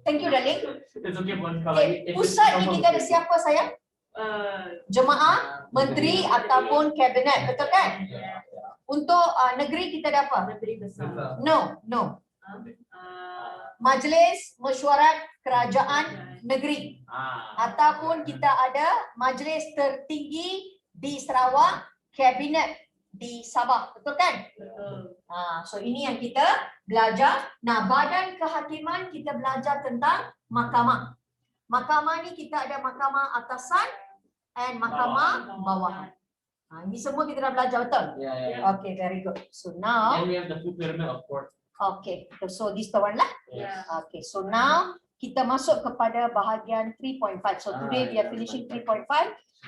Thank you, darling. It's okay, Puan. Okay, pusat ni kita ada siapa sayang? Jemaah, menteri ataupun kabinet, betul kan? Untuk negeri kita ada apa? Menteri besar. No. Majlis Mesyuarat Kerajaan Negeri. Ataupun kita ada majlis tertinggi di Sarawak, kabinet di Sabah, betul kan? Betul. So ini yang kita belajar. Nah, badan kehakiman kita belajar tentang mahkamah. Mahkamah ni kita ada mahkamah atasan and mahkamah bawahan. Ini semua kita dah belajar, betul? Yeah. Okay, very good. So now, And we have the full pyramid of court. okay, so this the one lah. Yeah. Okay, so now kita masuk kepada bahagian 3.5. So today we are finishing 3.5.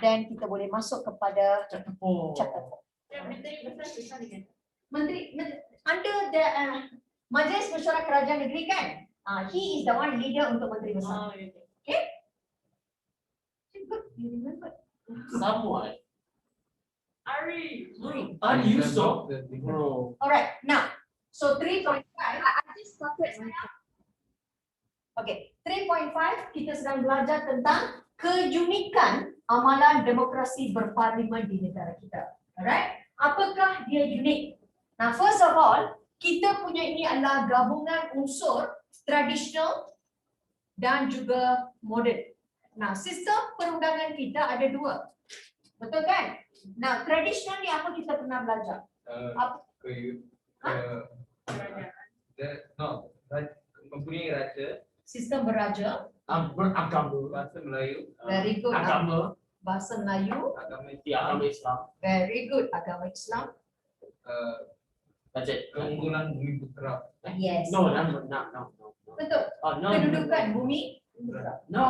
Then kita boleh masuk kepada chapter 4. Menteri besar susah dengan. Menteri under the Majlis Mesyuarat Kerajaan Negeri kan? He is the one leader untuk menteri besar. Okay? Good, you remember? Somewhat. Ari. Are you so? Bro. Alright, now, so 3.5. Okay, 3.5 kita sedang belajar tentang keunikan amalan demokrasi berparlimen di negara kita. Alright, apakah dia unik? Nah, first of all, kita punya ini adalah gabungan unsur tradisional dan juga moden. Nah, sistem perundangan kita ada dua. Betul kan? Nah, tradisional ni apa kita pernah belajar? Mempunyai raja. Sistem beraja. Beragama. Bahasa Melayu. Very good. Agama. Bahasa Melayu. Agama Islam. Very good. Agama Islam. That's it. Keunggulan bumi putra. Yes. No. Betul. No. Kedudukan bumi. No.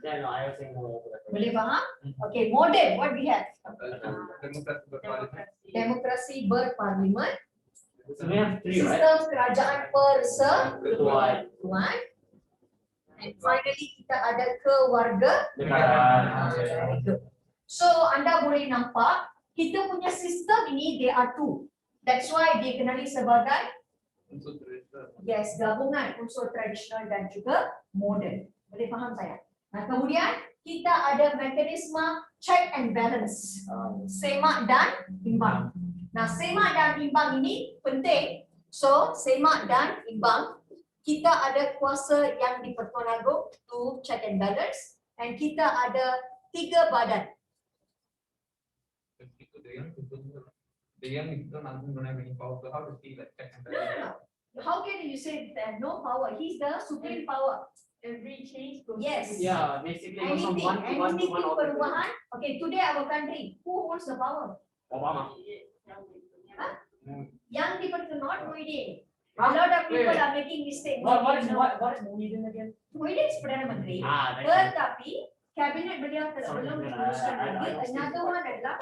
Yeah, no, I was saying no. Boleh faham? Okay, modern. What we have? Demokrasi berparlimen. Demokrasi berparlimen. So we have three, right? Sistem kerajaan persekutuan. Ketuan. And finally kita ada kewarga. Negara. Very good. So anda boleh nampak kita punya sistem ini there are two. That's why dia kenali sebagai Unsur tradisional. yes, gabungan unsur tradisional dan juga moden. Boleh faham saya? Nah, kemudian kita ada mekanisme check and balance. Semak dan imbang. Nah, semak dan imbang ini penting. So, semak dan imbang, kita ada kuasa yang di Pertuan Agong to check and balance, and kita ada 3 badan. Itu dia yang itu nanti menaiki power. So how does he like check and No, no, balance? no. How can you say that no power? He's the supreme power. Every change goes. Yes. Yeah, basically it goes from one to one to Anything one. perubahan. Okay, today our country, who holds the power? Obama. Yang di Pertuan Muhyiddin. A lot of people Wait. are making mistakes. What is Muhyiddin again? Muhyiddin is Perdana Menteri. That's it. Tetapi kabinet beliau belum diputuskan lagi. Another one adalah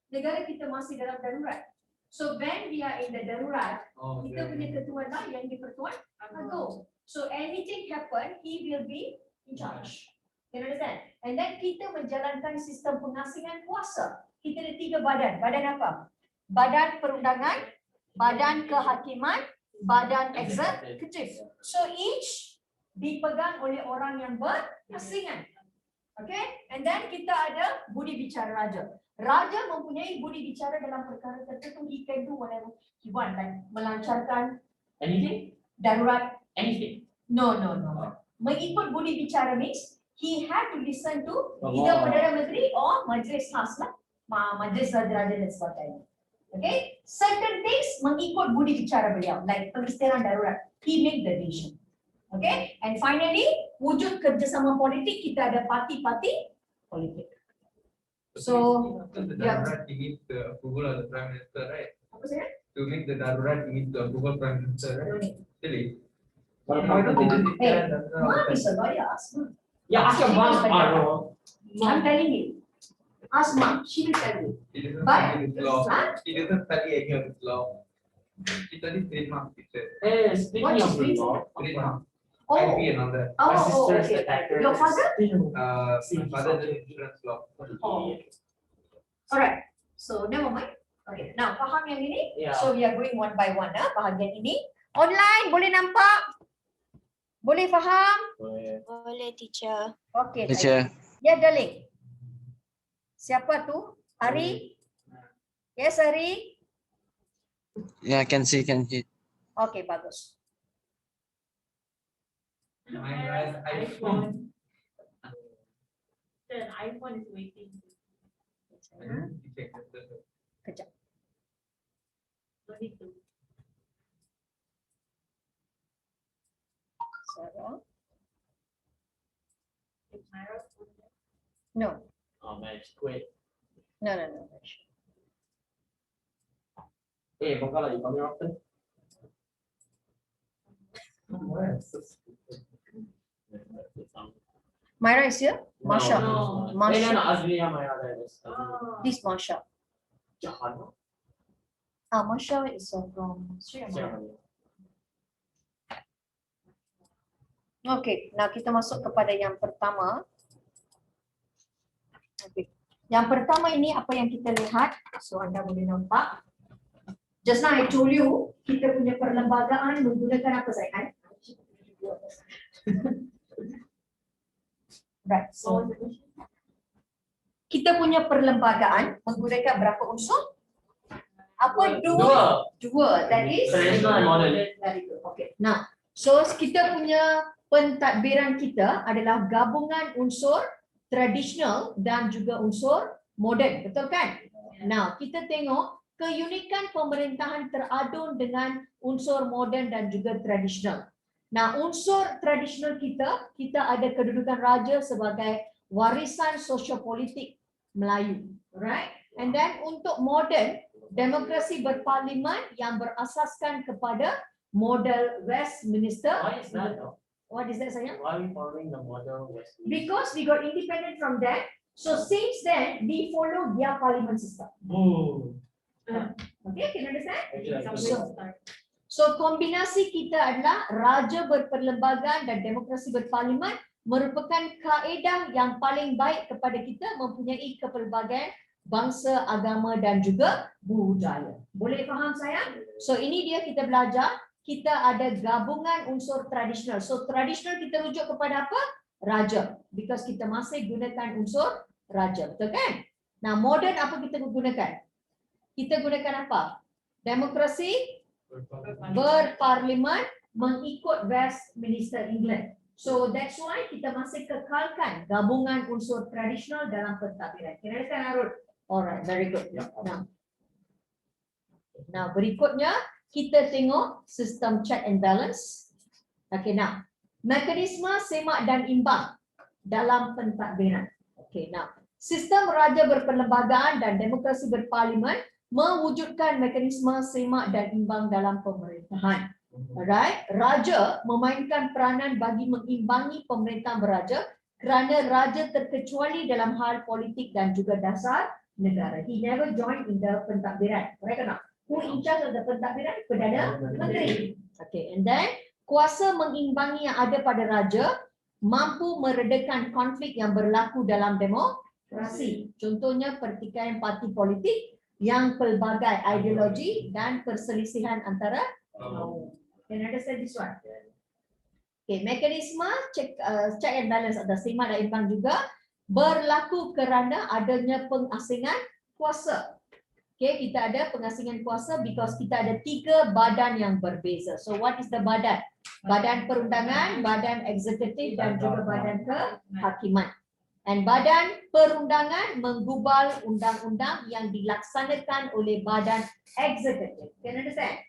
negara kita masih dalam darurat. So when we are in the darurat, Oh, kita punya ketua lah yang di Pertuan Agong. So anything happen, he will be in charge. You understand? And then kita menjalankan sistem pengasingan kuasa. Kita ada 3 badan. Badan apa? Badan perundangan, badan kehakiman, badan eksekutif. So each dipegang oleh orang yang berasingan. Okay? And then kita ada budi bicara raja. Raja mempunyai budi bicara dalam perkara tertentu. He can do whatever he want, like melancarkan Anything? darurat. Anything. No. Mengikut budi bicara means he had to listen to either Perdana Menteri or Majlis Khas lah. Majlis Raja-Raja dan sebagainya. Okay? Certain things mengikut budi bicara beliau, like pengisytiharan darurat. He make the decision. Okay? And finally, wujud kerjasama politik, kita ada parti-parti politik. So, the yeah. darurat you need the approval of the Prime Minister, right? Apa saya? To make the darurat you need the approval of Prime Minister, right? Really? What Why don't they just Hey, declare that? Mom is a lawyer, ask Mom. Yeah, ask your mom. I'm telling you. Ask Mom, she will tell you. He doesn't But- study this law. Huh? He doesn't study any of this law. He studies trademark, he said. Hey, speaking What of is the this? law, Trademark, Oh, IP and all that. my oh, sister's okay. attacker. Your father? My father does insurance law. Oh. Alright. So, never mind. Okay, now faham yang ini? Yeah. So, we are going one by one. Bahagian ini. Online, boleh nampak? Boleh faham? Boleh. Boleh teacher. Okay. Teacher. Ya, darling. Siapa tu? Ari? Yes, Ari? Yeah, can see. Okay, bagus. Mine was iPhone. Then iPhone is waiting. Hmm? You check the- Kejap. No need to. Sarah. If Myra's phone there. No. Oh man, quit. No. Kung kau lagi kami open. Myra is here? Masha. No. Masha. No, Azriya Maya there is. Oh. This Masha. Jahan. Masha is from Sri Lanka. Jahan. Okay, nah kita masuk kepada yang pertama. Okay. Yang pertama ini apa yang kita lihat, so anda boleh nampak. Just now I told you, kita punya perlembagaan menggunakan apa sayang? Right, What so was the question? kita punya perlembagaan menggunakan berapa unsur? Apa Dua. Dua, that is Traditional and modern. very good. Okay, now so kita punya pentadbiran kita adalah gabungan unsur tradisional dan juga unsur moden, betul kan? Now kita tengok keunikan pemerintahan teradun dengan unsur moden dan juga tradisional. Nah, unsur tradisional kita ada kedudukan raja sebagai warisan sosiopolitik Melayu, right? And then untuk moden, demokrasi berparlimen yang berasaskan kepada model Westminster. Why is that though? What is that sayang? Why are we following the model West? Because we got independent from them, so since then we follow their parliament system. Boo. Okay, can you understand? So, So kombinasi kita adalah raja berperlembagaan dan demokrasi berparlimen merupakan kaedah yang paling baik kepada kita mempunyai kepelbagaian bangsa, agama dan juga budaya. Boleh faham sayang? So ini dia kita belajar, kita ada gabungan unsur tradisional. So tradisional kita rujuk kepada apa? Raja. Because kita masih gunakan unsur raja, betul kan? Nah, modern apa kita gunakan? Kita gunakan apa? Demokrasi berparlimen mengikut Westminster England. So that's why kita masih kekalkan gabungan unsur tradisional dalam pentadbiran. Kira kan Arul? Alright, very good. Now berikutnya kita tengok sistem check and balance. Okay, now mekanisme semak dan imbang dalam pentadbiran. Okay, now sistem raja berperlembagaan dan demokrasi berparlimen mewujudkan mekanisme semak dan imbang dalam pemerintahan. Alright, raja memainkan peranan bagi mengimbangi pemerintahan beraja kerana raja terkecuali dalam hal politik dan juga dasar negara. He never joined in the pentadbiran. Correct or not? Who in charge of the pentadbiran? Perdana Menteri. Okay, and then kuasa mengimbangi yang ada pada raja mampu meredakan konflik yang berlaku dalam demokrasi. Contohnya pertikaian parti politik yang pelbagai ideologi dan perselisihan antara kaum. Can you understand this one? Okay, mekanisme check and balance atau semak dan imbang juga berlaku kerana adanya pengasingan kuasa. Okay, kita ada pengasingan kuasa because kita ada 3 badan yang berbeza. So what is the badan? Badan perundangan, badan eksekutif dan juga badan kehakiman. Dan badan perundangan menggubal undang-undang yang dilaksanakan oleh badan eksekutif. Can you understand?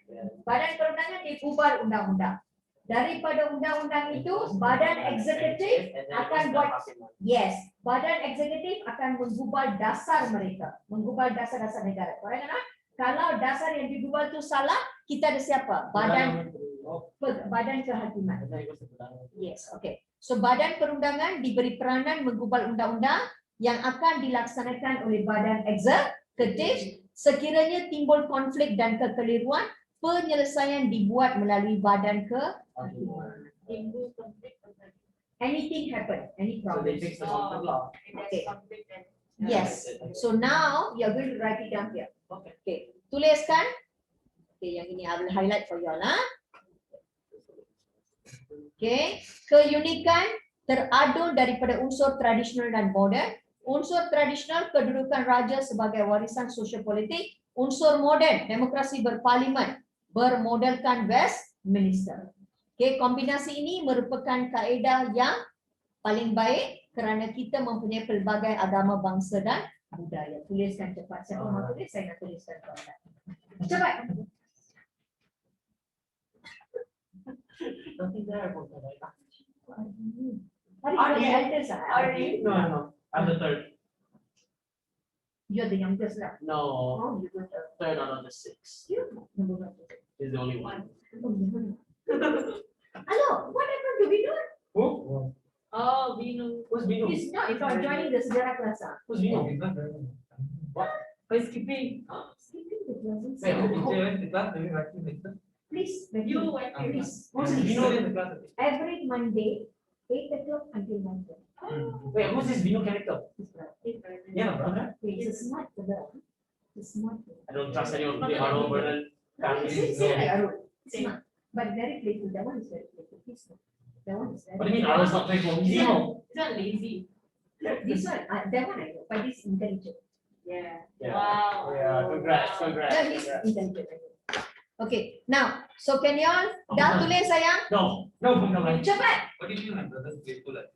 Badan perundangan digubal undang-undang. Daripada undang-undang itu, badan eksekutif akan buat, yes, badan eksekutif akan menggubal dasar mereka, menggubal dasar-dasar negara. Correct tak? Kalau dasar yang digubal itu salah, kita ada siapa? Badan kehakiman. Yes, okay. So badan perundangan diberi peranan menggubal undang-undang yang akan dilaksanakan oleh badan eksekutif. Sekiranya timbul konflik dan kekeliruan, penyelesaian dibuat melalui badan kehakiman. Timbul konflik. Anything happen, any So they problem. fix the conflict law. Okay. Yes. So now you are going to write it down here. Okay. Tuliskan. Okay, yang ini I will highlight for you all. Okay, keunikan teradu daripada unsur tradisional dan moden. Unsur tradisional kedudukan raja sebagai warisan sosial politik. Unsur moden demokrasi berparlimen bermodelkan Westminster. Okay, kombinasi ini merupakan kaedah yang paling baik kerana kita mempunyai pelbagai agama, bangsa dan budaya. Tuliskan cepat. Siapa mahu tulis? Saya nak tuliskan. Cepat. Nothing there about that. Hari Ari. the eldest ah? Ari? No. I'm the third. You're the youngest lah. No, Oh, you're the third out of the six. number one. He's the only one. Hello, what happened to Vinu? Who? Oh, Vinu. Who's Vinu? He's not joining the sejarah class. Who's Vinu? He's not very good. Who's skipping? Skipping the classes. Wait, The teacher went to class, maybe writing later. Please, You went to please. Who's He's Vinu? in the class. Every Monday, 8 o'clock until 9 o'clock. Wait, who's this Vinu character? Yeah, brother. Wait, it's a smart girl. It's a smart girl. I don't trust anyone. They are over the Same like Arul. Smart. But very playful. That one is very playful. He's not. That one is very. What do you mean? Arul's not playful. He's Vinu. It's not lazy. This one, that one I know. But this intelligent. Yeah. Yeah. Wow. Yeah, congrats, congrats. Yeah, he's congrats. intelligent. I know. Okay, now, so can you all dah tulis sayang? No, no. Cepat. What do you mean my brother's playful? What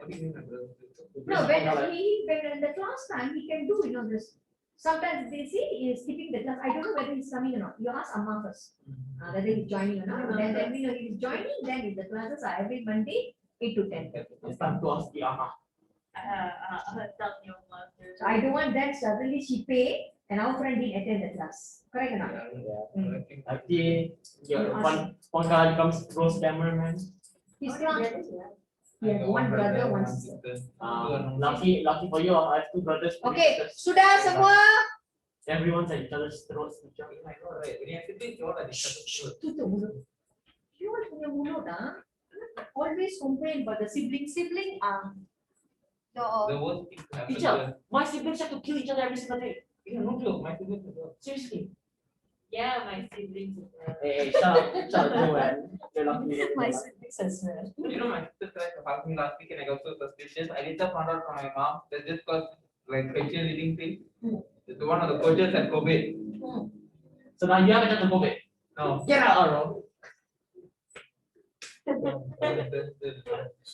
do you mean my brother's playful? No, when in the class time, he can do, this. Sometimes they see he is skipping the class. I don't know whether he's coming or not. You ask Amma first, whether he's joining or not. Then we know he's joining. Then if the classes are every Monday, 8 to 10. It's time to ask the Amma. Tell your mother. So I don't want that suddenly she pay and our friend didn't attend the class. Correct or not? Nanti one guy becomes ghost cameraman. His class. He has one brother, one sister. Lucky for you, I have two brothers. Okay, sudah semua. Everyone's at each other's throats. I know, right? When you have to think, you're at each other's throat. Tutup mulut. You punya mulut always complain about the sibling. The worst thing to happen to Teacher, us. my siblings have to kill each other every single day. Yeah, no joke, my siblings as well. Seriously. Yeah, my siblings. Hey, shut up, Joanne. You're lucky. My siblings as well. You know, my sister tried to help me last week and I got so suspicious. I later found out from my mom that this was like facial reading thing. It's one of the coaches at Kobe. So now you haven't done the COVID. No. Get out, Aro.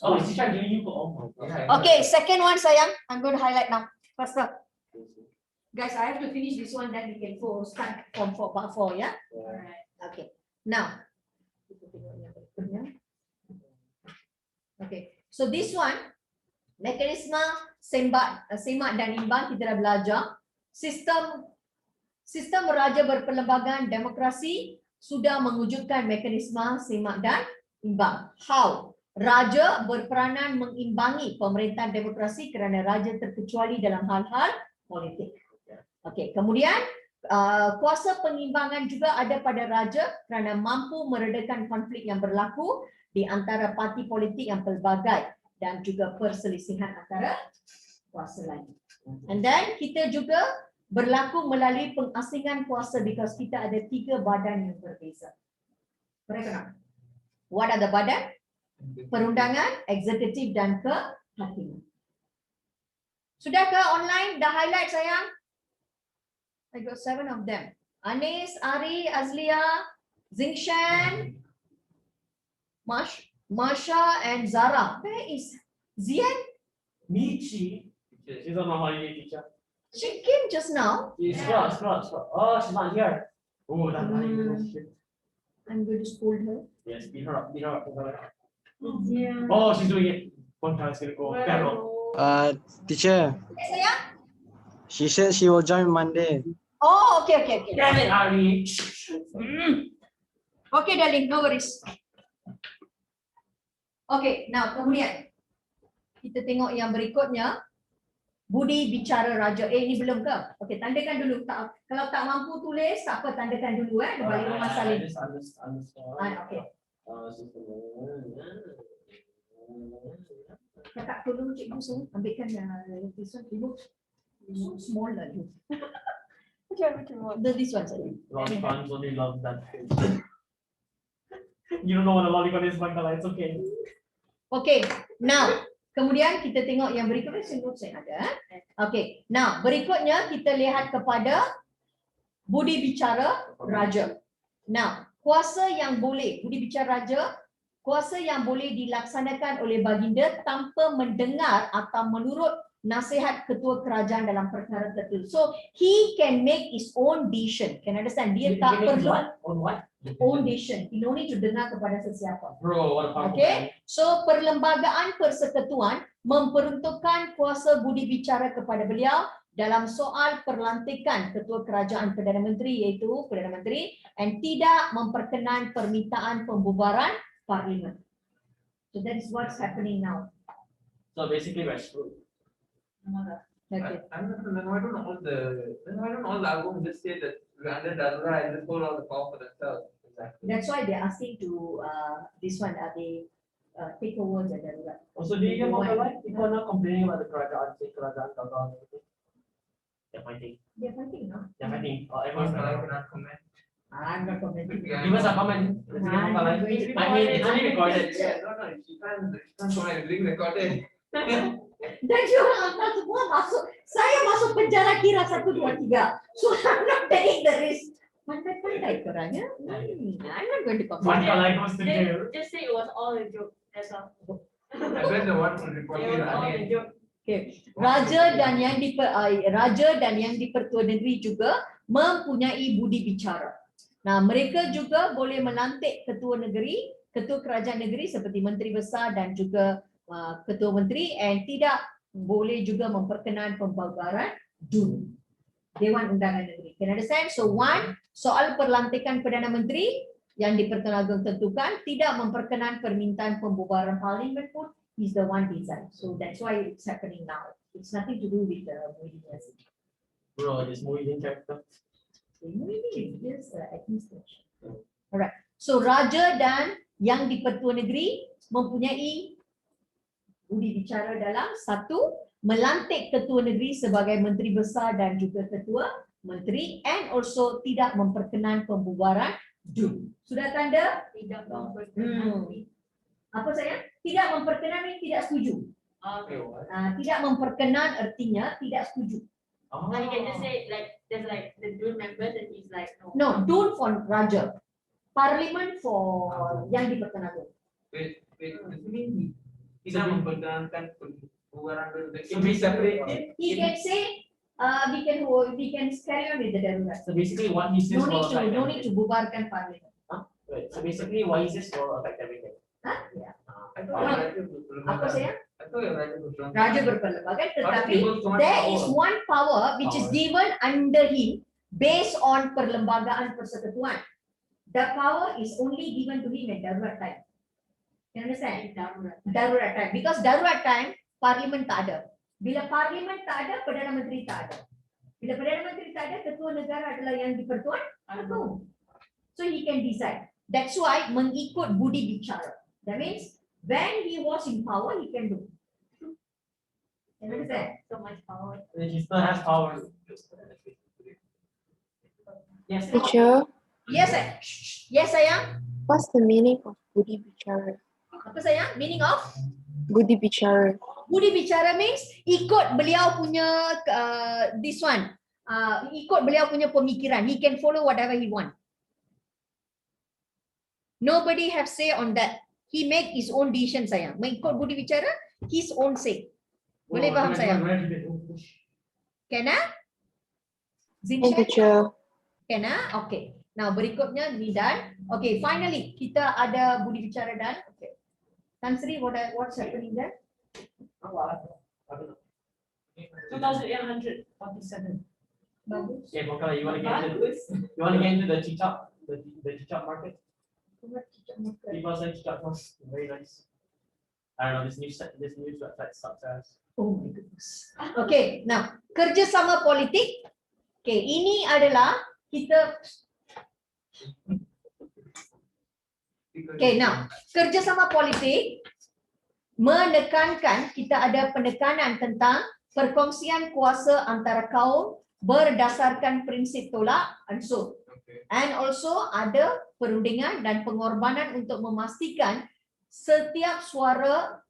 Oh, is she trying to give you oh my god. Okay, second one sayang. I'm going to highlight now. Faster. Guys, I have to finish this one, then we can start from part 4, yeah? Alright. Okay. Now. Okay. So this one, mekanisme semak dan imbang kita dah belajar. Sistem raja berperlembagaan demokrasi sudah mewujudkan mekanisme semak dan imbang. How? Raja berperanan mengimbangi pemerintahan demokrasi kerana raja terkecuali dalam hal-hal politik. Okey, kemudian kuasa pengimbangan juga ada pada raja kerana mampu meredakan konflik yang berlaku di antara parti politik yang pelbagai dan juga perselisihan antara kuasa lain. And then kita juga berlaku melalui pengasingan kuasa because kita ada 3 badan yang berbeza. Correct or not? What are the badan? Perundangan, eksekutif dan kehakiman. Sudahkah online? Dah highlight sayang? I got 7 of them. Anis, Ari, Azlia, Zingshan, Masha and Zara. Where is Zian? Michi. She's on my holiday, teacher. She came just now. Scroll. Oh, she's not here. Oh, that's not even shit. I'm going to scold her. Yes, beat her up. Yeah. Oh, she's doing it. One time it's gonna go feral. Teacher, Sayang? she said she will join Monday. Oh, okay. Damn it, Ari. Okay, darling, no worries. Okay, now kemudian kita tengok yang berikutnya. Budi bicara raja. Ini belum ke? Okay, tandakan dulu. Kalau tak mampu tulis, tak apa, tandakan dulu. Balik rumah salin. Okay. Kakak tolong cikgu so, ambilkan this one. You look so small lah you. This one saja. Ron fans only love that. You don't know what a lolicon is, Bangala. It's okay. Okay, now kemudian kita tengok yang berikutnya, saya ada. Okay, now berikutnya kita lihat kepada budi bicara raja. Now, kuasa yang boleh, budi bicara raja, kuasa yang boleh dilaksanakan oleh baginda tanpa mendengar atau menurut nasihat ketua kerajaan dalam perkara tertentu. So, he can make his own decision. Can understand? Dia tak perlu On what? own decision. He no need to dengar kepada sesiapa. Bro, what a powerful Okay, so perlembagaan persekutuan memperuntukkan kuasa budi bicara kepada beliau dalam soal perlantikan ketua kerajaan Perdana Menteri iaitu Perdana Menteri dan tidak memperkenan permintaan pembubaran parlimen. So that is what's happening now. So basically, we're screwed. Okay. Then why don't all the albums just say that we're under Darura and just hold all the power for themselves? Exactly. That's why they're asking to this one they take over the darurat. Also, do you hear about the life? People are not complaining about the Kerajaan, say Kerajaan, Kerajaan, everything. They're fighting. They're fighting, no? They're fighting. Of Everyone's course, I fighting. cannot comment. I'm not commenting. Give us a comment. Let's get on the live. I mean, it's only recorded. Yeah, no, she can't comment. It's being recorded. Dan diorang angkat semua masuk. Saya masuk penjara kira 1, 2, 3. So I'm not taking the risk. Pandai-pandai korang ya. I'm not going to One comment. guy goes to jail. Just say it was all a joke. That's all. I bet the one who It reported was all a again. joke. Okay. Raja dan yang dipertua negeri juga mempunyai budi bicara. Nah, mereka juga boleh melantik ketua negeri, ketua kerajaan negeri seperti menteri besar dan juga ketua menteri and tidak boleh juga memperkenan pembubaran dulu. Dewan Undangan Negeri. Can understand? So one, soal perlantikan Perdana Menteri yang di-Pertuan Agong tentukan tidak memperkenan permintaan pembubaran parlimen pun is the one design. So that's why it's happening now. It's nothing to do with the Muhyiddin. Bro, this Muhyiddin character. Muhyiddin is just administration. Alright. So Raja dan yang di-Pertua Negeri mempunyai budi bicara dalam satu, melantik ketua negeri sebagai menteri besar dan juga ketua menteri and also tidak memperkenan pembubaran dulu. Sudah tanda? Tidak memperkenan. Apa saya? Tidak memperkenan ini tidak setuju. Okay. Tidak memperkenan artinya tidak setuju. Oh. And you can just say like there's like the dual members and he's like no. No, don't for Raja. Parlimen for yang di-Pertuan Agong. Wait, does it mean tidak memperkenankan pembubaran dulu? It be separated? He can say we can carry on with the darurat. So basically, what he says will affect No need to everything. bubarkan parlimen. Wait, so basically, what he says will affect everything. Ya. I thought Raja belum Apa ada. saya? I thought Raja belum. Raja berperlembagaan, How does tetapi he hold so much there is power? one power which is Power. given under him based on perlembagaan persekutuan. The power is only given to him at darurat time. You understand? Darurat time. Because darurat time, parlimen tak ada. Bila parlimen tak ada, Perdana Menteri tak ada. Bila Perdana Menteri tak ada, ketua negara adalah yang di-Pertuan Agong. So he can decide. That's why mengikut budi bicara. That means when he was in power, he can do. You understand? So much power. He still has power. Yes. Teacher, Yes, yes, sayang. what's the meaning of Budi Bicara? Apa sayang? Meaning of Budi Bicara. budi bicara means ikut beliau punya this one. Ikut beliau punya pemikiran. He can follow whatever he want. Nobody have say on that. He make his own decision sayang. Mengikut budi bicara, his own say. Boleh faham saya? Can I? Hey, Zinshan? teacher. Can I? Okay. Now berikutnya ni dan. Okay, finally kita ada budi bicara dan. Okay. Tan Sri, what's happening there? 2,847. Bagus. Yeah, Bokala, you want to get into the chichap, the chichap market? People say chichap was very nice. I don't know, this new website sucks ass. Oh my goodness. Okay, now kerjasama politik. Okay, ini adalah kita. Okay, now kerjasama politik menekankan kita ada penekanan tentang perkongsian kuasa antara kaum berdasarkan prinsip tolak ansur. And also ada perundingan dan pengorbanan untuk memastikan setiap suara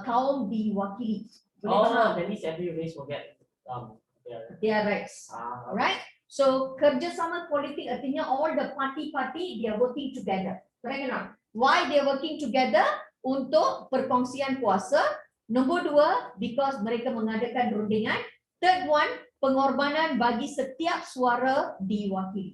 kaum diwakili. Boleh Oh, faham? at least every race will get their Their rights. Alright? So kerjasama politik artinya all the party they are working together. Correct or not? Why they are working together? Untuk perkongsian kuasa. Nombor 2, because mereka mengadakan rundingan. Third one, pengorbanan bagi setiap suara diwakili.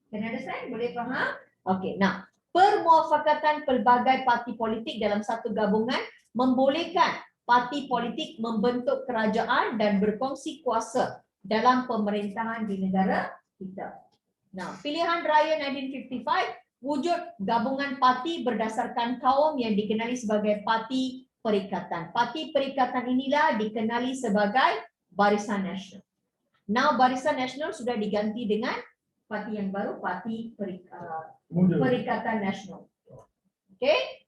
Can you understand? Boleh faham? Okay, now permuafakatan pelbagai parti politik dalam satu gabungan membolehkan parti politik membentuk kerajaan dan berkongsi kuasa dalam pemerintahan di negara kita. Nah, pilihan raya 1955 wujud gabungan parti berdasarkan kaum yang dikenali sebagai parti perikatan. Parti perikatan inilah dikenali sebagai Barisan Nasional. Now Barisan Nasional sudah diganti dengan parti yang baru, Parti Perikatan Nasional.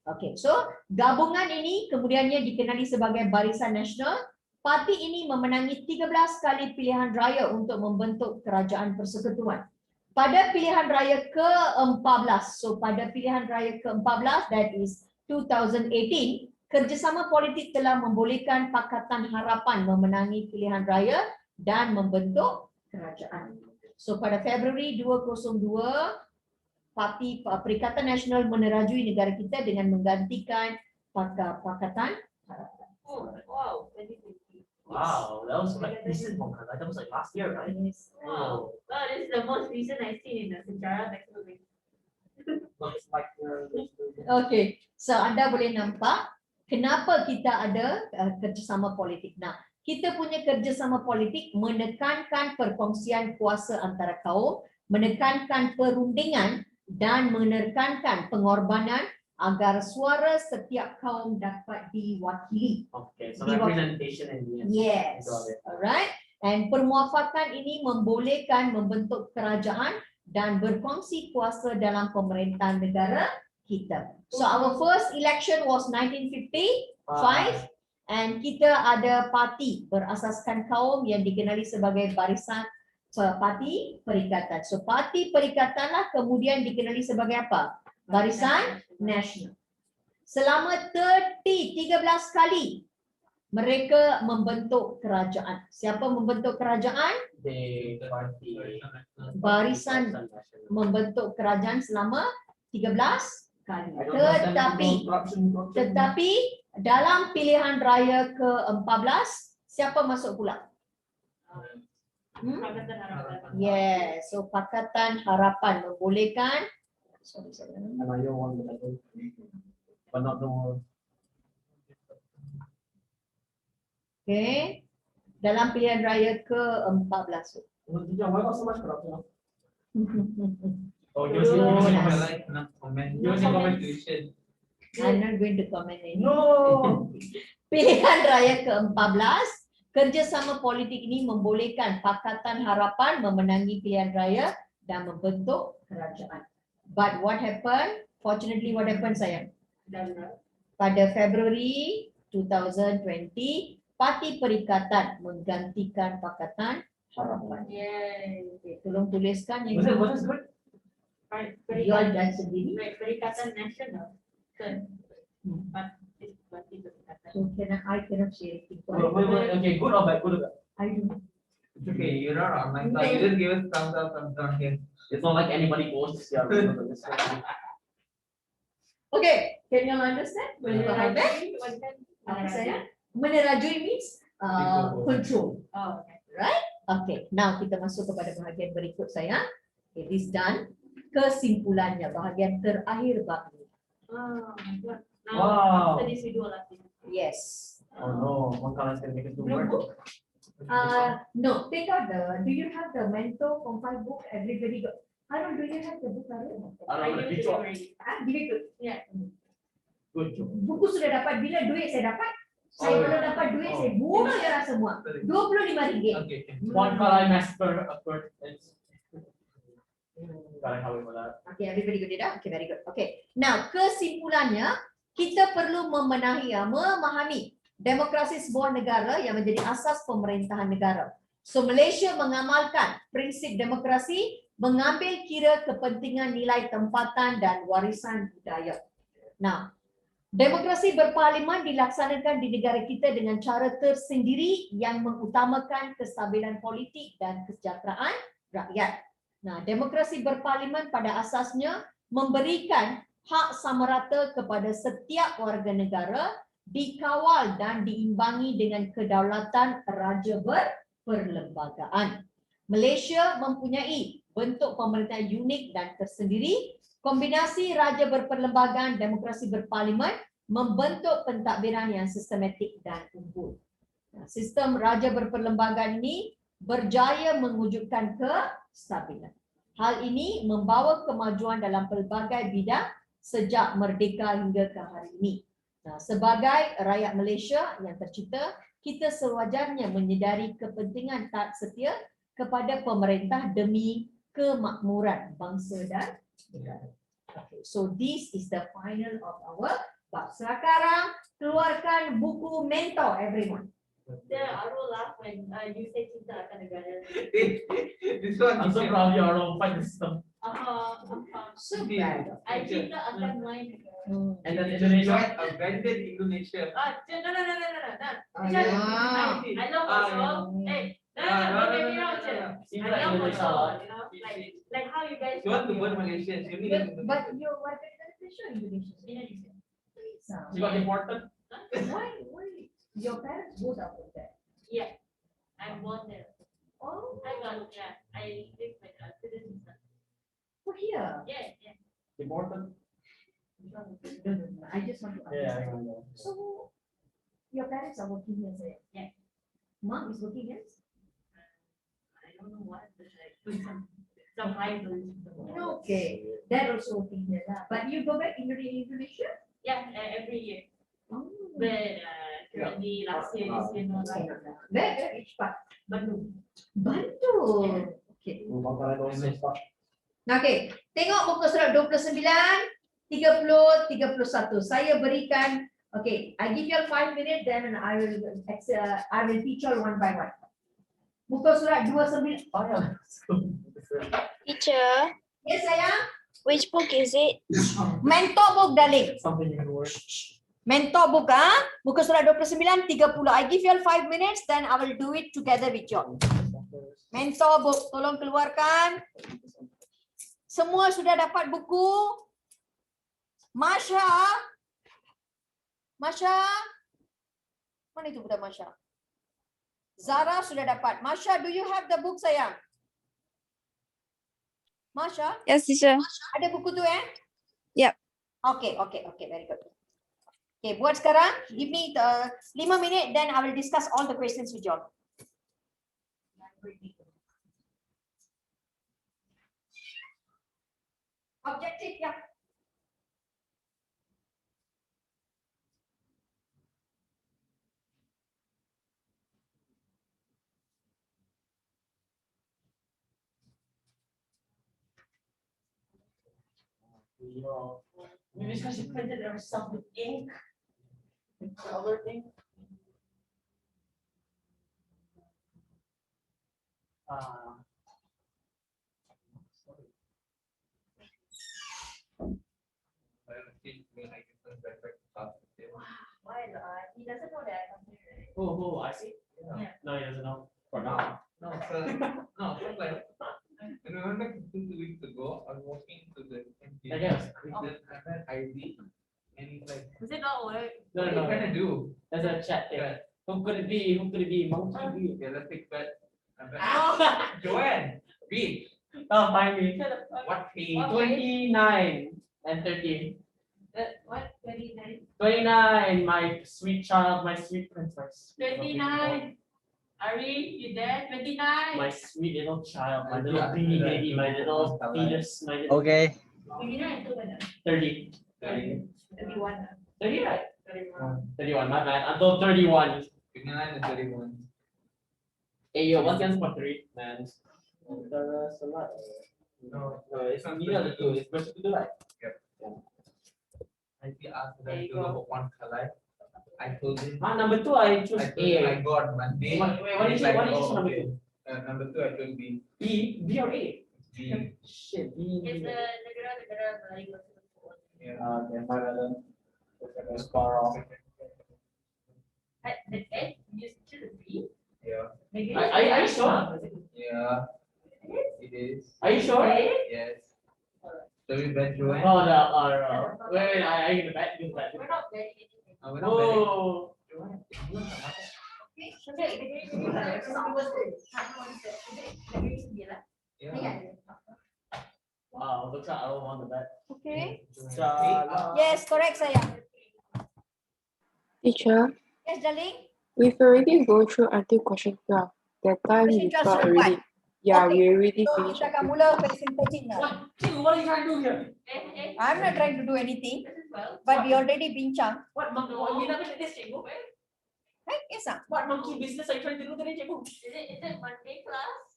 Okay, so gabungan ini kemudiannya dikenali sebagai Barisan Nasional. Parti ini memenangi 13 kali pilihan raya untuk membentuk kerajaan persekutuan. Pada pilihan raya ke-14, so pada pilihan raya ke-14, that is 2018, kerjasama politik telah membolehkan Pakatan Harapan memenangi pilihan raya dan membentuk kerajaan. So pada Februari 2002, Parti Perikatan Nasional menerajui negara kita dengan menggantikan Pakatan Harapan. Oh, wow. 2020. Wow, that was like recent one, that was like last year, right? Wow. Wow, this is the most recent I've seen in the sejarah textbook. Looks like Okay, so anda boleh nampak kenapa kita ada kerjasama politik. Nah, kita punya kerjasama politik menekankan perkongsian kuasa antara kaum, menekankan perundingan dan menekankan pengorbanan agar suara setiap kaum dapat diwakili. okay, so Di waktu- representation in the end. Yes, Got it. alright. And permuafakan ini membolehkan membentuk kerajaan dan berkongsi kuasa dalam pemerintahan negara kita. So our first election was 1955 and kita ada parti berasaskan kaum yang dikenali sebagai Barisan Parti Perikatan. So Parti Perikatanlah kemudian dikenali sebagai apa? Barisan Nasional. Selama 13 kali mereka membentuk kerajaan. Siapa membentuk kerajaan? The party. Barisan membentuk kerajaan selama 13 kali. I don't understand Tetapi corruption. tetapi dalam pilihan raya ke-14 siapa masuk pula? Pakatan Harapan. Yes, so Pakatan Harapan membolehkan sorry. And I don't want that, but not the one. Okay. Dalam pilihan raya ke-14. Why was so much corruption? Oh, you're saying- I nice. like enough comment. You were saying comment. Tuition. I'm not going to comment any. No. Pilihan raya ke-14, kerjasama politik ini membolehkan Pakatan Harapan memenangi pilihan raya dan membentuk kerajaan. But what happened? Fortunately, what happened sayang? Pada Februari 2020, Parti Perikatan menggantikan Pakatan Harapan. Yay. Okay, tolong tuliskan yang Was it good? jual dan sendiri. Perikatan Nasional. Kan? Hmm. Parti Perikatan. So I cannot share it. Wait, okay, good or bad? Good or bad? I don't. It's okay, you're not online. So you just give us thumbs up, thumbs down here. It's not like anybody posts. Yeah. Okay, can you all understand? Boleh faham kan? Apa saya? Menerajui means control. Oh, okay. Okay, now kita masuk kepada bahagian berikut saya. It is done. Kesimpulannya, bahagian terakhir bab ini. Oh my God. Now, Wow. after this we do a lot of things. Yes. Oh no, one color is gonna make us do work. Notebook? No, take out do you have the mentor compile book? Everybody got. Arun, do you have the book, Arun? I don't know, give it good to you job. already. Give it to. Yeah. Good job. Buku sudah dapat. Bila duit saya dapat? Saya Oh, belum yeah. dapat duit, Oh. saya bunuh ya semua. RM25. Okay. One color master upward. It's got how for that. Okay, everybody good dah? Okay, very good. Okay, now kesimpulannya, kita perlu memahami demokrasi sebuah negara yang menjadi asas pemerintahan negara. So Malaysia mengamalkan prinsip demokrasi mengambil kira kepentingan nilai tempatan dan warisan budaya. Nah, demokrasi berparlimen dilaksanakan di negara kita dengan cara tersendiri yang mengutamakan kestabilan politik dan kesejahteraan rakyat. Nah, demokrasi berparlimen pada asasnya memberikan hak sama rata kepada setiap warga negara, dikawal dan diimbangi dengan kedaulatan raja berperlembagaan. Malaysia mempunyai bentuk pemerintahan unik dan tersendiri. Kombinasi raja berperlembagaan, demokrasi berparlimen membentuk pentadbiran yang sistematik dan unggul. Nah, sistem raja berperlembagaan ini berjaya mewujudkan kestabilan. Hal ini membawa kemajuan dalam pelbagai bidang sejak merdeka hingga ke hari ini. Nah, sebagai rakyat Malaysia yang tercipta, kita sewajarnya menyedari kepentingan taat setia kepada pemerintah demi kemakmuran bangsa dan negara. Okay, so this is the final of our bab. Sekarang keluarkan buku mentor everyone. Then Arul laugh when you say cinta akan negara. This one. I'm so proud of you, Arnold. Fight the system. So bad. I cinta akan my negara. And then Indonesia. Indonesia. A branded Indonesia. No. Yeah. I love also. Hey, don't get me wrong, Chen. Seems I like love Indonesia. also, you know, like how you guys. You want to burn Malaysia? You need But your warga negara Malaysia Indonesia. Indonesia. You got important? Why your parents both are from there? Yeah, I'm born there. Oh, I live with citizenship. here. Yeah. Important? No, I just want to Yeah, I understand. know. So your parents are working here, say? Yeah. Mom is working here? I don't know what, but like some rivals. Okay, dad also working here lah. But you go back Indonesia? Yeah, every year. Oh. But currently last year, this year, no, like Where which part? Bandung. Bantul. Okay. Makanan dosa. Okay, tengok muka surat 29, 30, 31. Saya berikan, okay, I give you all 5 minutes, then I will teach you all one by one. Muka surat 29. Oh, yeah. Teacher, Yes, sayang. which book is it? Mentor book, darling. Something you can work. Mentor book, muka surat 29, 30. I give you all 5 minutes, then I will do it together with you. Mentor book, tolong keluarkan. Semua sudah dapat buku? Masha? Mana itu budak Masha? Zara sudah dapat. Masha, do you have the book, sayang? Masha, Yes, teacher. ada buku tu Yep. Okay, very good. Okay, buat sekarang. Give me the 5 minit, then I will discuss all the questions with you all. Objective, ya. Maybe it's because you printed it yourself with ink. The color thing. Why? He doesn't know that I'm here. Oh, I see. Yeah. No, he doesn't know. For now. No, sir. No, sir, like, when I went back 2 weeks ago, I was walking to the I guess. Then I met ID, and he's like, Does it not work? No, what are you no, trying no. to do? There's a chat thing. Yeah. Who could it be? Who could it be? Monkey. Okay, let's take bet. I bet- Joanne, read. Oh, find me. What page? What? 29 and 13. What? 29. 29, my sweet child, my sweet princess. 29. Ari, you there? 29. My sweet little child, my little Yeah. beanie baby, my little fetus, my little Okay. 29 tu mana? 30. 31. 30, right? 31. 31, my bad. Until 31. 29 and 31. Hey, yo, what's the answer for 3, man? That's a lot. No, It's neither of the two. It's supposed to do right. I see asked There them you to go. look one color. I told him. Number 2, I choose I told him I A. got Monday. Wait, what did He's you- like, what did you oh, choose number okay. Number 2, I told B. B or A? Shit. It's the negara-negara Melayu. Yeah. Okay, my bad. It's far off. The N used to be. Yeah. Are you sure? Yeah. It is. Are you sure? Yes. So we bet Joanne. Oh no, wait, I get the bet. We're not betting anything. We're not betting. Oh. Joanne. Yeah. Wow, looks like I don't want the bet. Okay. Salah. Yes, correct sayang. Teacher, Yes, darling. we've already go through until question 12. That time Question we 12 thought sudah already. Yeah, Okay. we already So finished. kita akan mula question 13 now. What are you trying to do here? I'm not trying to do anything, This is well. but we already bincang. What monkey? No. You never did this, cikgu. Right? Yes, ah. What monkey business are you trying to do today, cikgu? Is it Monday class?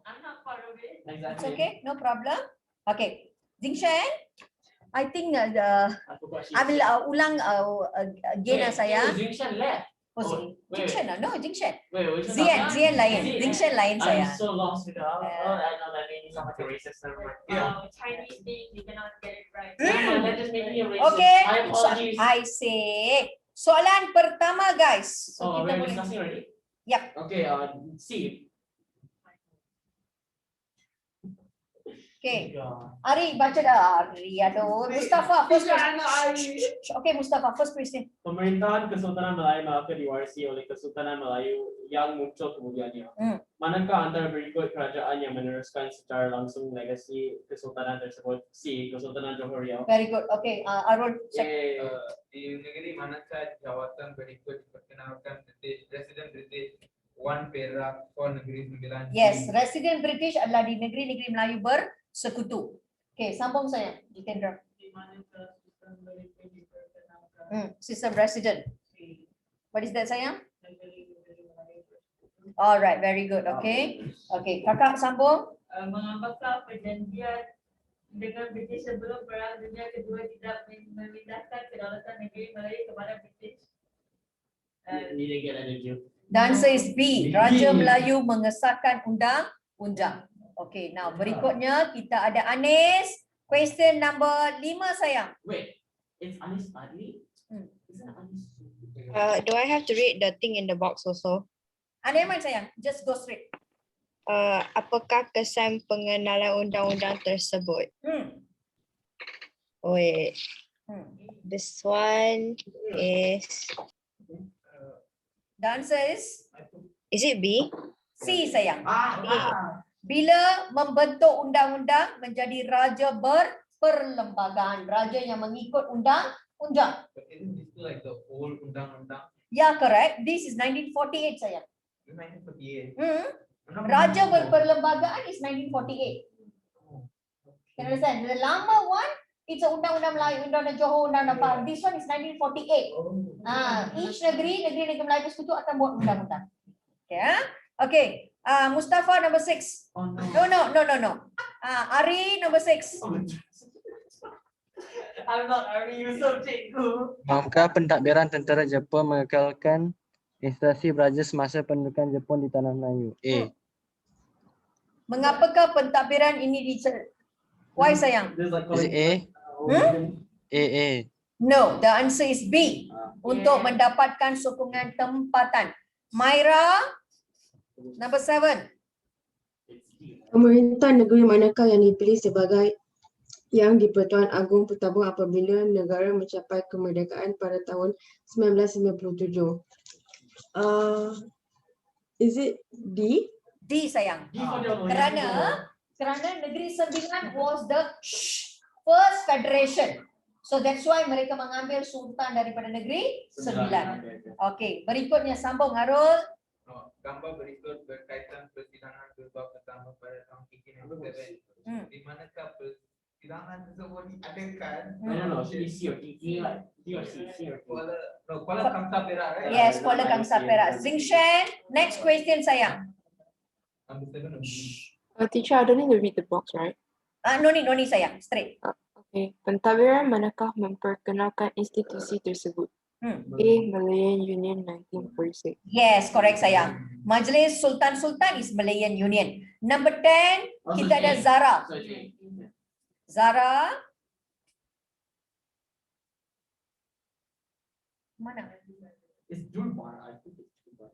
I'm not part of it. It's Exactly. okay, no problem. Okay, Jingshan, I think I forgot she. I will ulang again saya. Jingshan left. Oh, sorry. Jingshan no, Jingshan. Wait, which one? Zian lain, Jingshan lain saya. I'm so lost with that. I know that made me sound like a racist. Never mind. Chinese thing, you cannot get it right. That just made me a racist. Okay, My so apologies. I say soalan pertama guys. So Oh, kita we're boleh. discussing already? Yep. Okay, C. Okay, God. Ari baca dah. Ari, aduh. Mustafa first question. Okay, Mustafa first question. Pemerintahan Kesultanan Melayu Melaka diwarisi oleh Kesultanan Melayu yang muncul kemudiannya. Manakah antara berikut kerajaan yang meneruskan secara langsung legasi Kesultanan tersebut? C. Kesultanan Johor Riau. Very good. Okay, Arul. A. Di negeri manakah jawatan berikut diperkenalkan Presiden British One Perak for negeri 9? Yes, resident British adalah di negeri-negeri Melayu bersekutu. Okay, sambung saya, Jitendra. System resident. What is that sayang? Alright, very good. Okay. Okay, kakak sambung. Mengapakah perjanjian dengan British sebelum Perang Dunia Kedua tidak memindahkan kedaulatan negeri Melayu kepada British? You didn't get that, did you? The answer is B. Raja Melayu mengesahkan undang-undang. Okay, now berikutnya kita ada Anis. Question number 5 sayang. Wait, it's Anis Adli? Isn't it Anis? Do I have to read the thing in the box also? Never mind sayang, just go straight. Apakah kesan pengenalan undang-undang tersebut? Wait, this one is The answer is it B? C sayang. Bila membentuk undang-undang menjadi raja berperlembagaan, raja yang mengikut undang-undang. But isn't this like the old undang-undang? Ya, correct. This is 1948 sayang. 1948. Raja berperlembagaan is 1948. Can you understand? The lama one, it's a undang-undang Melayu, undang-undang Johor, undang-undang Pahang. This one is 1948. Each negeri Melayu bersekutu akan buat undang-undang. Okay. Mustafa number 6. Oh no. No. Ari number 6. I'm not Ari Yusof, cikgu. Maukah pentadbiran tentera Jepun mengekalkan instansi beraja semasa pendudukan Jepun di tanah Melayu? A. Mengapakah pentadbiran ini why sayang? This is like Is it A? A. No, the answer is B. Untuk mendapatkan sokongan tempatan. Myra number 7. Pemerintah negeri manakah yang dipilih sebagai yang di-Pertuan Agong bertabung apabila negara mencapai kemerdekaan pada tahun 1997? Is it D? D sayang. Kerana negeri Sembilan was the first federation. So that's why mereka mengambil sultan daripada negeri Sembilan. Okay, berikutnya sambung Harul. Gambar berikut berkaitan persidangan berbab pertama pada tahun 1897. Di manakah persidangan tersebut diadakan? No, should be C or D? D or C? C or D? Kuala Kangsar Perak, right? Yes, Kuala Kangsar Perak. Zingshan, next question sayang. Number 7 or D? Teacher, I don't need to read the box, right? No need sayang, straight. Okay. Pentadbiran manakah memperkenalkan institusi tersebut? A. Malayan Union 1946. Yes, correct sayang. Majlis Sultan is Malayan Union. Number 10, kita ada Zara. So it's A. Zara. Mana? It's Durbar. I think it's Durbar.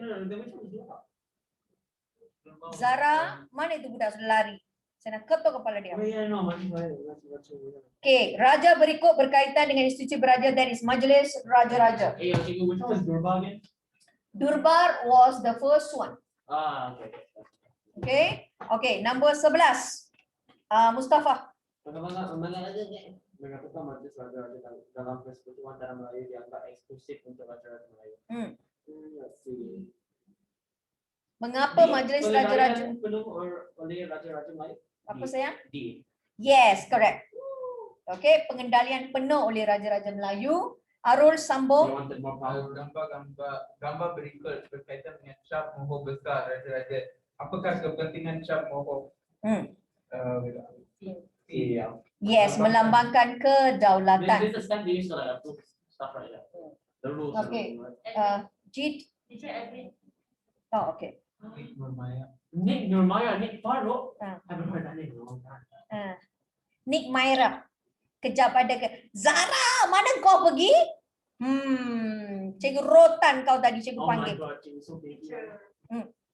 No, the which one is Durbar? Zara, mana itu budak sudah lari? Saya nak ketuk kepala dia. Oh yeah, no, masih. Okay, raja berikut berkaitan dengan institusi beraja, that is Majlis Raja-Raja. Hey, okay, which one was Durbar again? Durbar was the first one. Ah, okay. Okay, okay, number 11. Mustafa. Mengatakan Majlis Raja-Raja dalam Persekutuan Tanah Melayu dianggap eksklusif untuk Raja-Raja Melayu. Let's see. Mengapa Majlis Raja-Raja? Penuh oleh Raja-Raja Melayu. Apa sayang? D. Yes, correct. Okay, pengendalian penuh oleh Raja-Raja Melayu. Arul They sambung. wanted more power. Gambar berikut berkaitan dengan cap moho besar raja-raja. Apakah kepentingan cap moho? Yeah. Yes, melambangkan kedaulatan. This is the stuff they used to like approve stuff like that. The rules. Okay. Jid. Teacher Edwin. Oh, okay. Nick Nurmaya, Nick Faro. Ah. Haven't heard that name in a long time. Nick Myra. Kejap ada ke. Zara, mana kau pergi? Cikgu rotan kau tadi, cikgu Oh my panggil. god, it's so big.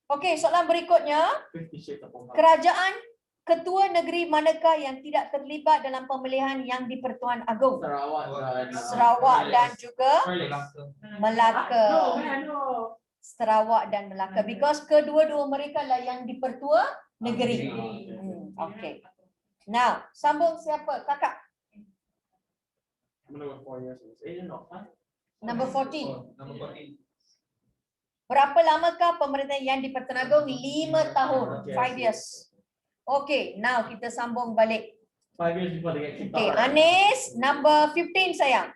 Okey, soalan berikutnya. 50 Shades of Ombak. Kerajaan ketua negeri manakah yang tidak terlibat dalam pemilihan yang di Pertuan Agong? Sarawak dan juga Melaka. No, man, no. Sarawak dan Melaka. Because kedua-dua mereka lah yang di Pertua Negeri. Okey. Now, sambung siapa? Kakak. I'm gonna go 4 years. No, 5. Number 14. Number 14. Berapa lamakah pemerintahan yang di Pertuan Agong? 5 tahun. 5 years. Okay, now kita sambung balik. 5 years before they get kicked Okay, out. Anis, number 15 sayang.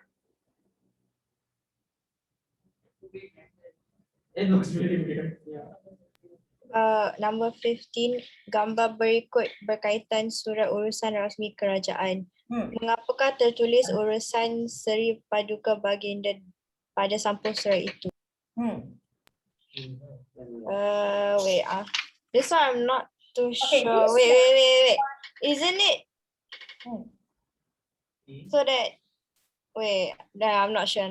It looks really weird. Yeah. Number 15, gambar berikut berkaitan surat urusan rasmi kerajaan. Mengapakah tertulis urusan Seri Paduka Baginda pada sampul surat itu? Wait, this one I'm not too Okay, sure. this Wait. Isn't it? So that, I'm not sure.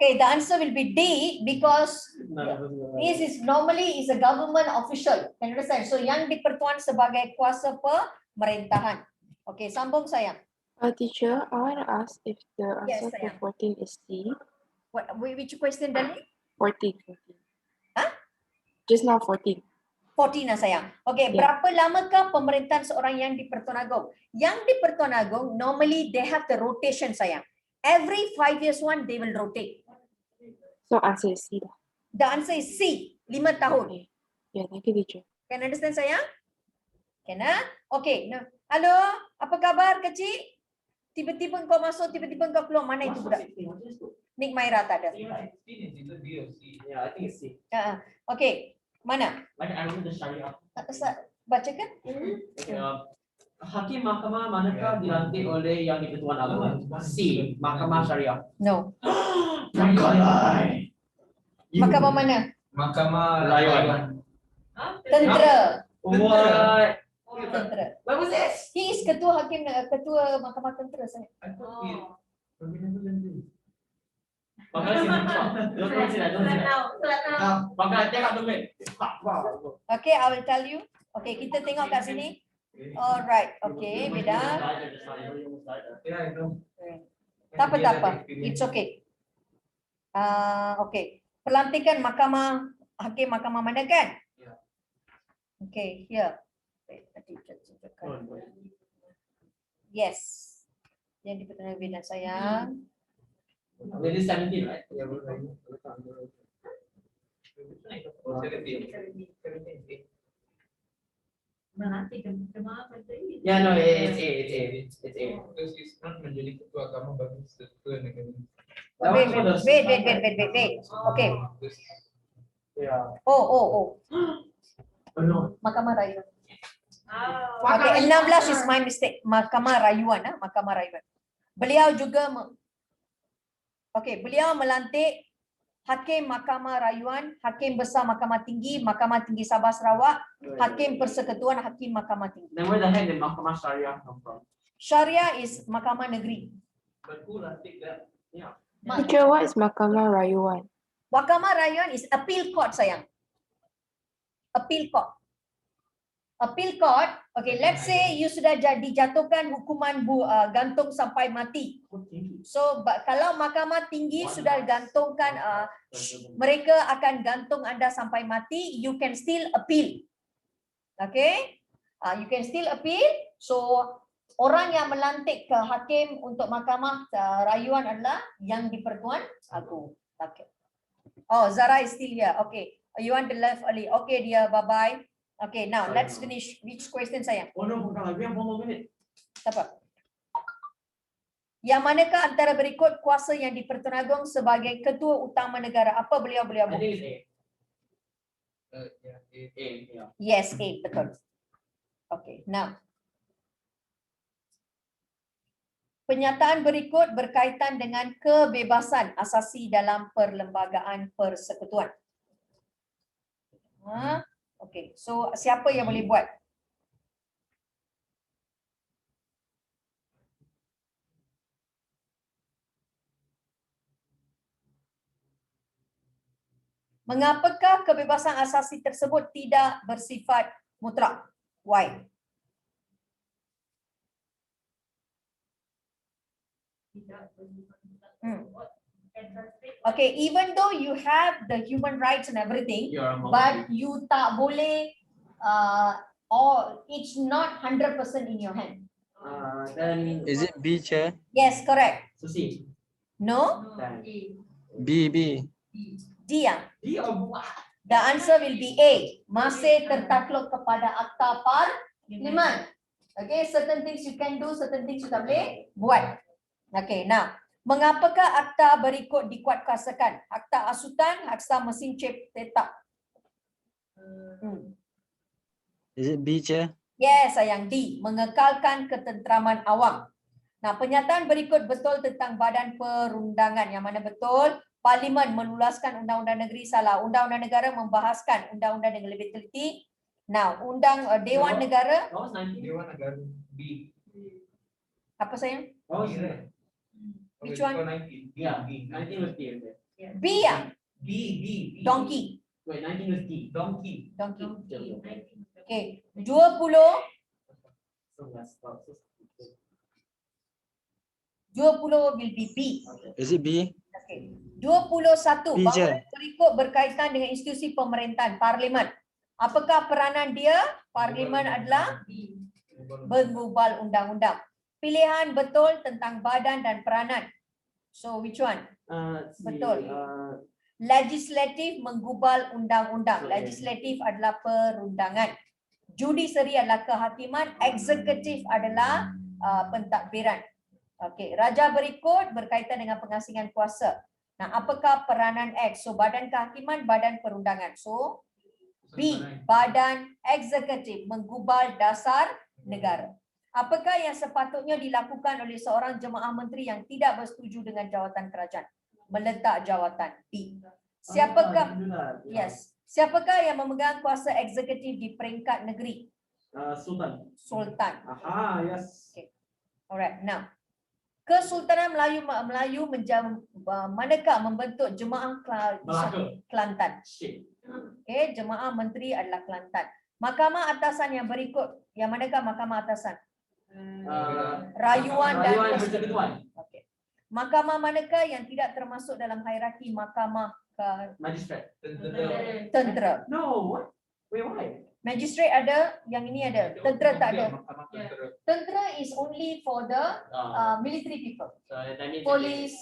Okay, the answer will be D because None of us know. this is normally is a government official. Can you understand? So yang di Pertuan sebagai kuasa pemerintahan. Okay, sambung sayang. Teacher, I want to ask if the Yes, answer sayang. for 14 is C. Which question, Dali? 14. Huh? Just now 14. 14 lah sayang. Okay, Yeah. berapa lamakah pemerintahan seorang yang di Pertuan Agong? Yang di Pertuan Agong, normally they have the rotation sayang. Every 5 years one, they will rotate. So answer is C. Lah. The answer is C, 5 tahun. Okay. Yeah, thank you, teacher. Can understand sayang? Can Okay. Now, halo, apa kabar kecil? Tiba-tiba kau masuk, tiba-tiba kau keluar. Mana itu budak? Nick Myra tak ada. Yeah, I think it's C. Okay, mana? Like I remember the Sharia. Bacakan. Okay, Hakim Mahkamah manakah dilantik oleh yang di Pertuan Agong? C. Mahkamah Syariah. No. Mangkalai. Mahkamah mana? Mahkamah Rayuan. Tentera. What? Tentera. What was this? He is ketua hakim, ketua mahkamah tentera saya. Bakal sini. Don't say that. Don't say that. Bakal tengok tu wait. Wow. Okay, I will tell you. Okay, kita tengok kat sini. Alright, okay, beda. Yeah, I know. Tak apa. It's okay. Okay. Pelantikan mahkamah, hakim mahkamah mana kan? Yeah. Okay, here. Wait, nanti saya tunjukkan. Yes. Yang di Pertuan Agong sayang. It is 17, right? Yeah, Yeah, no, it's A. It's A. Because he's not menjadi ketua agama bagi ketua negara. Wait. Okay. Yeah. Oh. Oh no. Mahkamah Rayuan. Okay, 16 is my mistake. Mahkamah Rayuan, Mahkamah Rayuan. Beliau juga Okey, beliau melantik Hakim Mahkamah Rayuan, Hakim Besar Mahkamah Tinggi Sabah Sarawak, Hakim Persekutuan Hakim Mahkamah Tinggi. Then where the heck did Mahkamah Syariah come from? Syariah is Mahkamah Negeri. But who lantik that? Teacher, what is Mahkamah Rayuan? Mahkamah Rayuan is appeal court sayang. Appeal court. Appeal court, okay, let's say you sudah dijatuhkan hukuman gantung sampai mati. So kalau Mahkamah Tinggi sudah gantungkan, mereka akan gantung anda sampai mati, you can still appeal. Okay, you can still appeal. So orang yang melantik ke hakim untuk Mahkamah Rayuan adalah Yang di-Pertuan Agong. Okay. Oh, Zara is still here. Okay, you want to left early. Okay, dear, bye-bye. Okay, now let's finish. Which question sayang? Oh no, bukan lagi, 1 more minute. Apa? Yang manakah antara berikut kuasa Yang di-Pertuan Agong sebagai ketua utama negara? Apa beliau I buat? think it's A. Yeah, A, yeah. Yes, A, betul. Okay, now. Pernyataan berikut berkaitan dengan kebebasan asasi dalam perlembagaan persekutuan. Okay, so siapa yang boleh buat? Mengapakah kebebasan asasi tersebut tidak bersifat mutlak? Why? Okay, even though you have the human rights and everything, You are a but you tak boleh, or it's not 100% in your hand. Then Is it B, Chair? Yes, correct. so C. No? B. D yang. D or what? The answer will be A. Masih tertakluk kepada Akta Parlimen. Okay, certain things you can do, certain things you tak boleh buat. Okay, now. Mengapakah akta berikut dikuatkuasakan? Akta Asutan, Akta Mesin Cetak. Is it B, Chair? Yes, sayang. D. Mengekalkan ketenteraman awam. Nah, pernyataan berikut betul tentang badan perundangan. Yang mana betul? Parlimen meluluskan undang-undang negeri, salah. Undang-undang negara membahaskan undang-undang dengan lebih teliti. Now, Dewan Negara, What was 19? Dewan Negara B. apa sayang? What was B. it? Which Okay, one? so 19. Yeah, B. 19 was D, okay. B yang. B. Donkey. Wait, 19 was D. Donkey. Donkey. Okay. Okay. 20. So that's so 20 will be B. Is it B? Okay. 21. B je. Bangunan berikut berkaitan dengan institusi pemerintahan, Parlimen. Apakah peranan dia? Parlimen adalah menggubal undang-undang. Pilihan betul tentang badan dan peranan. So which one? Betul. Legislatif menggubal undang-undang. Okay. Legislatif adalah perundangan. Judiciary adalah kehakiman. Eksekutif adalah pentadbiran. Okey, raja berikut berkaitan dengan pengasingan kuasa. Nah, apakah peranan X? So badan kehakiman, badan perundangan. So B, badan eksekutif menggubal dasar negara. Apakah yang sepatutnya dilakukan oleh seorang jemaah menteri yang tidak bersetuju dengan jawatan kerajaan? Meletak jawatan. B. Siapakah? Yes. Siapakah yang memegang kuasa eksekutif di peringkat negeri? Sultan. Sultan. Aha, yes. Okay. Alright. Now, Kesultanan Melayu manakah membentuk jemaah Melaka. Kelantan? Shit. Okay, jemaah menteri adalah Kelantan. Mahkamah atasan yang berikut, yang manakah mahkamah atasan? Rayuan dan Rayuan Persekutuan. Okay. Mahkamah manakah yang tidak termasuk dalam hierarki mahkamah Magistrate. tentera? No, what? Wait, why? Magistrate ada, yang ini ada. Tentera tak ada. Mahkamah Tentera. Tentera is only for the military people. So that means Police,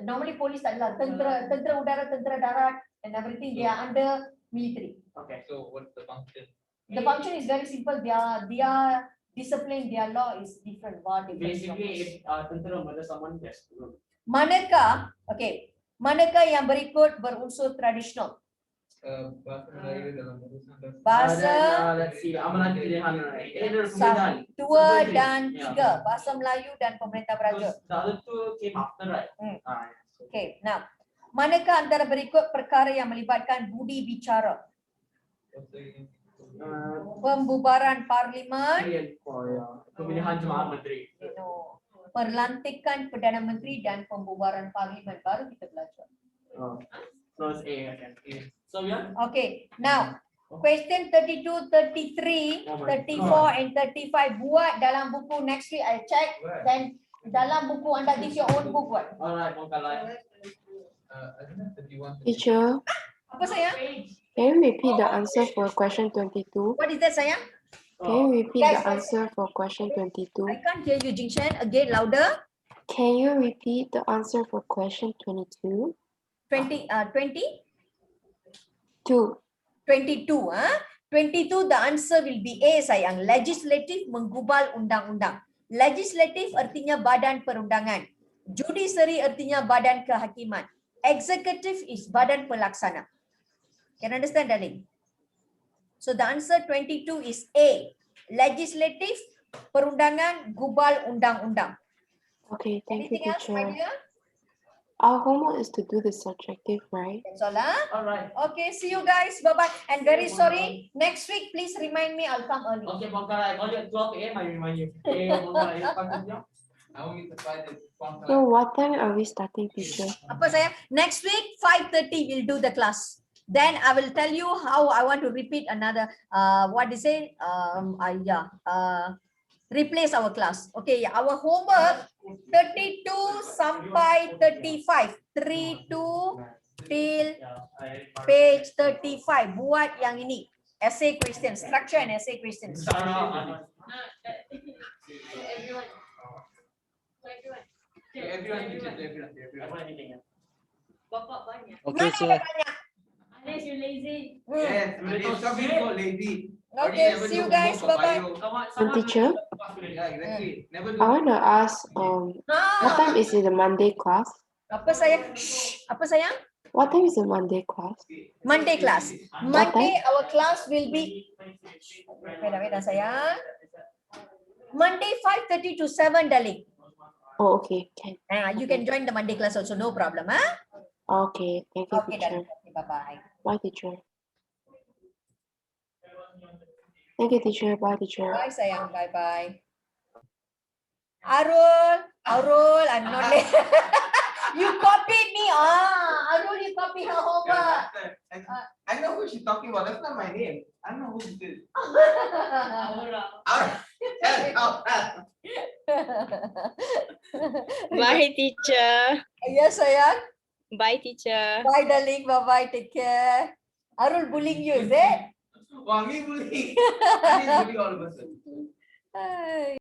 normally police tak adalah. Tentera udara, tentera darat and everything, they are under military. Okay. So what's the function? The function is very simple. Their discipline, their law is different. Basically, if tentera murder someone, yes. Manakah, okay, manakah yang berikut berunsur tradisional? Bahasa Melayu dalam urusan dan Bahasa Let's see, amalan pilihan, right? Either pemilihan. 2 dan Yeah. 3. Bahasa Melayu dan pemerintah beraja. Because the other two came after, right? Hmm. Yes. Okay, now. Manakah antara berikut perkara yang melibatkan budi bicara? Pembubaran parlimen, Pemilihan jemaah menteri. perlantikan Perdana Menteri dan pembubaran parlimen. Baru kita belajar. So it's A again. So yeah. Okay, now question 32, 33, Oh my 34 and 35 buat dalam buku next week I check, then dalam buku anda this your own book what? Alright, Mongkalai. I don't know if you want to. Teacher, Apa sayang? can you repeat the answer for question 22? What is that sayang? Can you repeat Guys, the answer for question 22? I can't hear you Jingshan, again louder. Can you repeat the answer for question 22? 20, 20? 2. 22, 22 the answer will be A sayang. Legislative menggubal undang-undang. Legislative artinya badan perundangan. Judiciary artinya badan kehakiman. Executive is badan pelaksana. Can you understand, darling? So the answer 22 is A. Legislative, perundangan, gubal undang-undang. Okay, thank you, Anything else, my teacher. dear? Our homework is to do the subjective, right? That's all, huh? Alright. Okay, see you guys. Bye-bye. And very sorry, next week, please remind me, I'll come early. Okay, Mongkalai. Call you at 12 a.m. I remind you. Okay, Mongkalai. I want you to find the one. So what time are we starting, teacher? Apa saya? Next week 5:30 we'll do the class. Then I will tell you how I want to repeat another what is it? Replace our class. Okay, our homework 32 sampai 35. 32 till page 35. Buat yang ini. Essay question, structure and essay questions. Everyone. Everyone. Bapak banyak. Okay, so Unless you lazy. Yes, some people lazy. Okay, see you guys. Bye-bye. And teacher, Yeah, exactly. Never do. I want to ask, what time is the Monday class? Apa sayang? Shh. Apa sayang? What time is the Monday class? Monday class. Monday our class will be wait sayang. Monday 5:30 to 7 darling. Oh, okay, can. You can join the Monday class also, no problem, huh? Okay, thank you, Okay, teacher. darling. Okay, bye-bye. Bye, teacher. Thank you, teacher. Bye, teacher. Bye sayang, bye-bye. Arul, I'm not late. You copied me. Arul, you copied her homework. I know who she's talking about. That's not my name. I know who it is. Bye, teacher. Yes, sayang. Bye, teacher. Bye, darling. Bye-bye. Take care. Arul bullying you, is it? Wah, me bullying. I didn't bully all of a sudden. Ay.